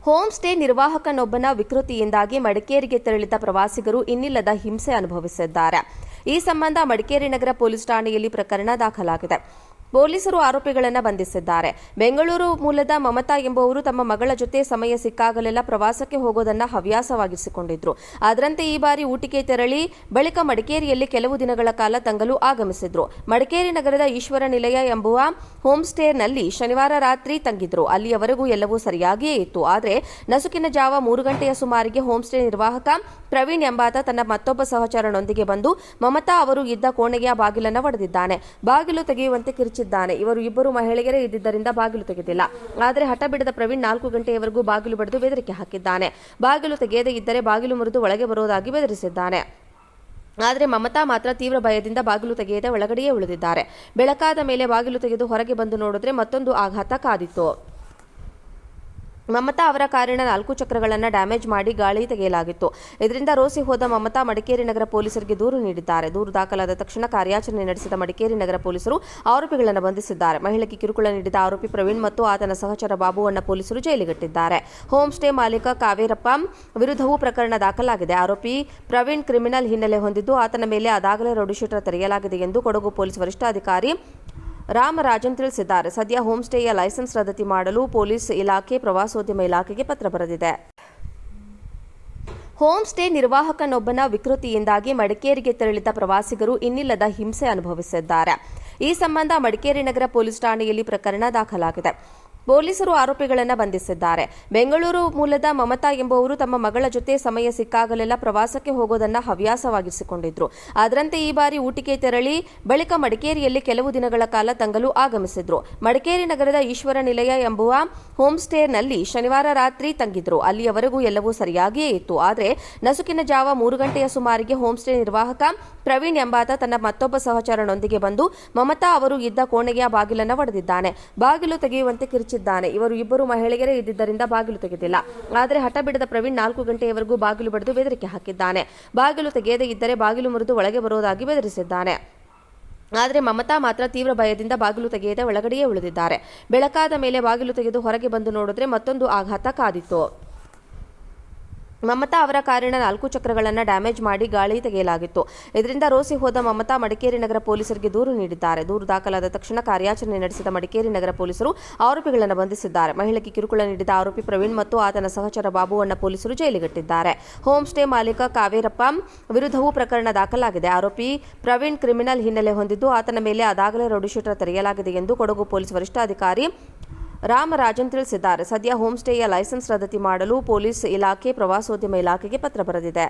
Home stay ನಿರ್ವಾಹಕನೊಬ್ಬನ ವಿಕೃತಿಯಿಂದಾಗಿ ಮಡಿಕೇರಿಗೆ ತೆರಳಿದ ಪ್ರವಾಸಿಗರು ಇನ್ನಿಲ್ಲದ ಹಿಂಸೆ ಅನುಭವಿಸಿದ್ದಾರೆ. ಈ ಸಂಬಂಧ ಮಡಿಕೇರಿ ನಗರ ಪೊಲೀಸ್ ಠಾಣೆಯಲ್ಲಿ ಪ್ರಕರಣ ದಾಖಲಾಗಿದೆ. ಪೊಲೀಸರು ಆರೋಪಿಗಳನ್ನು ಬಂಧಿಸಿದ್ದಾರೆ. ಬೆಂಗಳೂರು ಮೂಲದ ಮಮತಾ ಎಂಬುವರು ತಮ್ಮ ಮಗಳ ಜೊತೆ ಸಮಯ ಸಿಕ್ಕಾಗಲೆಲ್ಲ ಪ್ರವಾಸಕ್ಕೆ ಹೋಗೋದನ್ನ ಹವ್ಯಾಸವಾಗಿಸಿಕೊಂಡಿದ್ರು. ಅದರಂತೆ ಈ ಬಾರಿ ಊಟಿಗೆ ತೆರಳಿ ಬಳಿಕ ಮಡಿಕೇರಿಯಲ್ಲಿ ಕೆಲವು ದಿನಗಳ ಕಾಲ ತಂಗಲು ಆಗಮಿಸಿದ್ರು. ಮಡಿಕೇರಿ ನಗರದ ಈಶ್ವರ ನಿಲಯ ಎಂಬುವ ಹೋಮ್ ಸ್ಟೇನಲ್ಲಿ ಶನಿವಾರ ರಾತ್ರಿ ತಂಗಿದ್ರು. ಅಲ್ಲಿಯವರೆಗೂ ಎಲ್ಲವೂ ಸರಿಯಾಗಿಯೇ ಇತ್ತು. ಆದರೆ ನಸುಕಿನ ಜಾವ 3 ಗಂಟೆಯ ಸುಮಾರಿಗೆ ಹೋಮ್ ಸ್ಟೇ ನಿರ್ವಾಹಕ ಪ್ರವೀಣ್ ಎಂಬಾತ ತನ್ನ ಮತ್ತೊಬ್ಬ ಸಹಚರನೊಂದಿಗೆ ಬಂದು ಮಮತಾ ಅವರು ಇದ್ದ ಕೋಣೆಯ ಬಾಗಿಲನ್ನು ಒಡೆದಿದ್ದಾನೆ. ಬಾಗಿಲು ತೆಗೆಯುವಂತೆ ಕಿರಿಚಿದ್ದಾನೆ. ಇವರು ಇಬ್ಬರು ಮಹಿಳೆಯರೇ ಇದ್ದಿದ್ದರಿಂದ ಬಾಗಿಲು ತೆಗೆದಿಲ್ಲ. ಆದರೆ ಹಠ ಬಿಡದ ಪ್ರವೀಣ್ 4 ಗಂಟೆಯವರೆಗೂ ಬಾಗಿಲು ಬಡಿದು ಬೆದರಿಕೆ ಹಾಕಿದ್ದಾನೆ. ಬಾಗಿಲು ತೆಗೆಯದೇ ಇದ್ದರೆ ಬಾಗಿಲು ಮುರಿದು ಒಳಗೆ ಬರುವುದಾಗಿ ಬೆದರಿಸಿದ್ದಾನೆ. ಆದರೆ ಮಮತಾ ಮಾತ್ರ ತೀವ್ರ ಭಯದಿಂದ ಬಾಗಿಲು ತೆಗೆಯದೆ ಒಳಗಡೆಯೇ ಉಳಿದಿದ್ದಾರೆ. ಬೆಳಕಾದ ಮೇಲೆ ಬಾಗಿಲು ತೆಗೆದು ಹೊರಗೆ ಬಂದು ನೋಡಿದ್ರೆ ಮತ್ತೊಂದು ಆಘಾತ ಕಾದಿತ್ತು. ಮಮತಾ ಅವರ ಕಾರಿನ 4 ಚಕ್ರಗಳನ್ನು ಡ್ಯಾಮೇಜ್ ಮಾಡಿ ಗಾಳಿ ತೆಗೆಯಲಾಗಿತ್ತು. ಇದರಿಂದ ರೋಸಿ ಹೋದ ಮಮತಾ ಮಡಿಕೇರಿ ನಗರ ಪೊಲೀಸರಿಗೆ ದೂರು ನೀಡಿದ್ದಾರೆ. ದೂರು ದಾಖಲಾದ ತಕ್ಷಣ ಕಾರ್ಯಾಚರಣೆ ನಡೆಸಿದ ಮಡಿಕೇರಿ ನಗರ ಪೊಲೀಸರು ಆರೋಪಿಗಳನ್ನು ಬಂಧಿಸಿದ್ದಾರೆ. ಮಹಿಳೆಗೆ ಕಿರುಕುಳ ನೀಡಿದ ಆರೋಪಿ ಪ್ರವೀಣ್ ಮತ್ತು ಆತನ ಸಹಚರ ಬಾಬುವನ್ನ ಪೊಲೀಸರು ಜೈಲಿಗಟ್ಟಿದ್ದಾರೆ. ಹೋಮ್ ಸ್ಟೇ ಮಾಲೀಕ ಕಾವೇರಪ್ಪ ವಿರುದ್ಧವೂ ಪ್ರಕರಣ ದಾಖಲಾಗಿದೆ. ಆರೋಪಿ ಪ್ರವೀಣ್ ಕ್ರಿಮಿನಲ್ ಹಿನ್ನೆಲೆ ಹೊಂದಿದ್ದು ಆತನ ಮೇಲೆ ಅದಾಗಲೇ ರೌಡಿಶೀಟರ್ ತೆರೆಯಲಾಗಿದೆ ಎಂದು ಕೊಡಗು ಪೊಲೀಸ್ ವರಿಷ್ಠಾಧಿಕಾರಿ ರಾಮರಾಜನ್ ತಿಳಿಸಿದ್ದಾರೆ. ಸದ್ಯ ಹೋಮ್ ಸ್ಟೇಯ ಲೈಸೆನ್ಸ್ ರದ್ದು ಮಾಡಲು ಪೊಲೀಸ್ ಇಲಾಖೆ ಪ್ರವಾಸೋದ್ಯಮ ಇಲಾಖೆಗೆ ಪತ್ರ ಬರೆದಿದೆ. ಹೋಮ್ ಸ್ಟೇ ನಿರ್ವಾಹಕನೊಬ್ಬನ ವಿಕೃತಿಯಿಂದಾಗಿ ಮಡಿಕೇರಿಗೆ ತೆರಳಿದ ಪ್ರವಾಸಿಗರು ಇನ್ನಿಲ್ಲದ ಹಿಂಸೆ ಅನುಭವಿಸಿದ್ದಾರೆ. ಈ ಸಂಬಂಧ ಮಡಿಕೇರಿ ನಗರ ಪೊಲೀಸ್ ಠಾಣೆಯಲ್ಲಿ ಪ್ರಕರಣ ದಾಖಲಾಗಿದೆ. ಪೊಲೀಸರು ಆರೋಪಿಗಳನ್ನು ಬಂಧಿಸಿದ್ದಾರೆ. ಬೆಂಗಳೂರು ಮೂಲದ ಮಮತಾ ಎಂಬುವರು ತಮ್ಮ ಮಗಳ ಜೊತೆ ಸಮಯ ಸಿಕ್ಕಾಗಲೆಲ್ಲ ಪ್ರವಾಸಕ್ಕೆ ಹೋಗೋದನ್ನ ಹವ್ಯಾಸವಾಗಿಸಿಕೊಂಡಿದ್ರು. ಅದರಂತೆ ಈ ಬಾರಿ ಊಟಿಗೆ ತೆರಳಿ ಬಳಿಕ ಮಡಿಕೇರಿಯಲ್ಲಿ ಕೆಲವು ದಿನಗಳ ಕಾಲ ತಂಗಲು ಆಗಮಿಸಿದ್ರು. ಮಡಿಕೇರಿ ನಗರದ ಈಶ್ವರ ನಿಲಯ ಎಂಬುವ ಹೋಮ್ ಸ್ಟೇನಲ್ಲಿ ಶನಿವಾರ ರಾತ್ರಿ ತಂಗಿದ್ರು. ಅಲ್ಲಿಯವರೆಗೂ ಎಲ್ಲವೂ ಸರಿಯಾಗಿಯೇ ಇತ್ತು. ಆದರೆ ನಸುಕಿನ ಜಾವ 3 ಗಂಟೆಯ ಸುಮಾರಿಗೆ ಹೋಮ್ ಸ್ಟೇ ನಿರ್ವಾಹಕ ಪ್ರವೀಣ್ ಎಂಬಾತ ತನ್ನ ಮತ್ತೊಬ್ಬ ಸಹಚರನೊಂದಿಗೆ ಬಂದು ಮಮತಾ ಅವರು ಇದ್ದ ಕೋಣೆಯ ಬಾಗಿಲನ್ನು ಒಡೆದಿದ್ದಾನೆ. ಬಾಗಿಲು ತೆಗೆಯುವಂತೆ ಕಿರಿಚಿದ್ದಾನೆ. ಇವರು ಇಬ್ಬರು ಮಹಿಳೆಯರೇ ಇದ್ದಿದ್ದರಿಂದ ಬಾಗಿಲು ತೆಗೆದಿಲ್ಲ. ಆದರೆ ಹಠ ಬಿಡದ ಪ್ರವೀಣ್ 4 ಗಂಟೆಯವರೆಗೂ ಬಾಗಿಲು ಬಡಿದು ಬೆದರಿಕೆ ಹಾಕಿದ್ದಾನೆ. ಬಾಗಿಲು ತೆಗೆಯದೇ ಇದ್ದರೆ ಬಾಗಿಲು ಮುರಿದು ಒಳಗೆ ಬರುವುದಾಗಿ ಬೆದರಿಸಿದ್ದಾನೆ. ಆದರೆ ಮಮತಾ ಮಾತ್ರ ತೀವ್ರ ಭಯದಿಂದ ಬಾಗಿಲು ತೆಗೆಯದೆ ಒಳಗಡೆಯೇ ಉಳಿದಿದ್ದಾರೆ. ಬೆಳಕಾದ ಮೇಲೆ ಬಾಗಿಲು ತೆಗೆದು ಹೊರಗೆ ಬಂದು ನೋಡಿದ್ರೆ ಮತ್ತೊಂದು ಆಘಾತ ಕಾದಿತ್ತು. ಮಮತಾ ಅವರ ಕಾರಿನ 4 ಚಕ್ರಗಳನ್ನು ಡ್ಯಾಮೇಜ್ ಮಾಡಿ ಗಾಳಿ ತೆಗೆಯಲಾಗಿತ್ತು. ಇದರಿಂದ ರೋಸಿ ಹೋದ ಮಮತಾ ಮಡಿಕೇರಿ ನಗರ ಪೊಲೀಸರಿಗೆ ದೂರು ನೀಡಿದ್ದಾರೆ. ದೂರು ದಾಖಲಾದ ತಕ್ಷಣ ಕಾರ್ಯಾಚರಣೆ ನಡೆಸಿದ ಮಡಿಕೇರಿ ನಗರ ಪೊಲೀಸರು ಆರೋಪಿಗಳನ್ನು ಬಂಧಿಸಿದ್ದಾರೆ. ಮಹಿಳೆಗೆ ಕಿರುಕುಳ ನೀಡಿದ ಆರೋಪಿ ಪ್ರವೀಣ್ ಮತ್ತು ಆತನ ಸಹಚರ ಬಾಬುವನ್ನ ಪೊಲೀಸರು ಜೈಲಿಗಟ್ಟಿದ್ದಾರೆ. ಹೋಮ್ ಸ್ಟೇ ಮಾಲೀಕ ಕಾವೇರಪ್ಪ ವಿರುದ್ಧವೂ ಪ್ರಕರಣ ದಾಖಲಾಗಿದೆ. ಆರೋಪಿ ಪ್ರವೀಣ್ ಕ್ರಿಮಿನಲ್ ಹಿನ್ನೆಲೆ ಹೊಂದಿದ್ದು ಆತನ ಮೇಲೆ ಅದಾಗಲೇ ರೌಡಿಶೀಟರ್ ತೆರೆಯಲಾಗಿದೆ ಎಂದು ಕೊಡಗು ಪೊಲೀಸ್ ವರಿಷ್ಠಾಧಿಕಾರಿ ರಾಮರಾಜನ್ ತಿಳಿಸಿದ್ದಾರೆ. ಸದ್ಯ ಹೋಮ್ ಸ್ಟೇಯ ಲೈಸೆನ್ಸ್ ರದ್ದು ಮಾಡಲು ಪೊಲೀಸ್ ಇಲಾಖೆ ಪ್ರವಾಸೋದ್ಯಮ ಇಲಾಖೆಗೆ ಪತ್ರ ಬರೆದಿದೆ.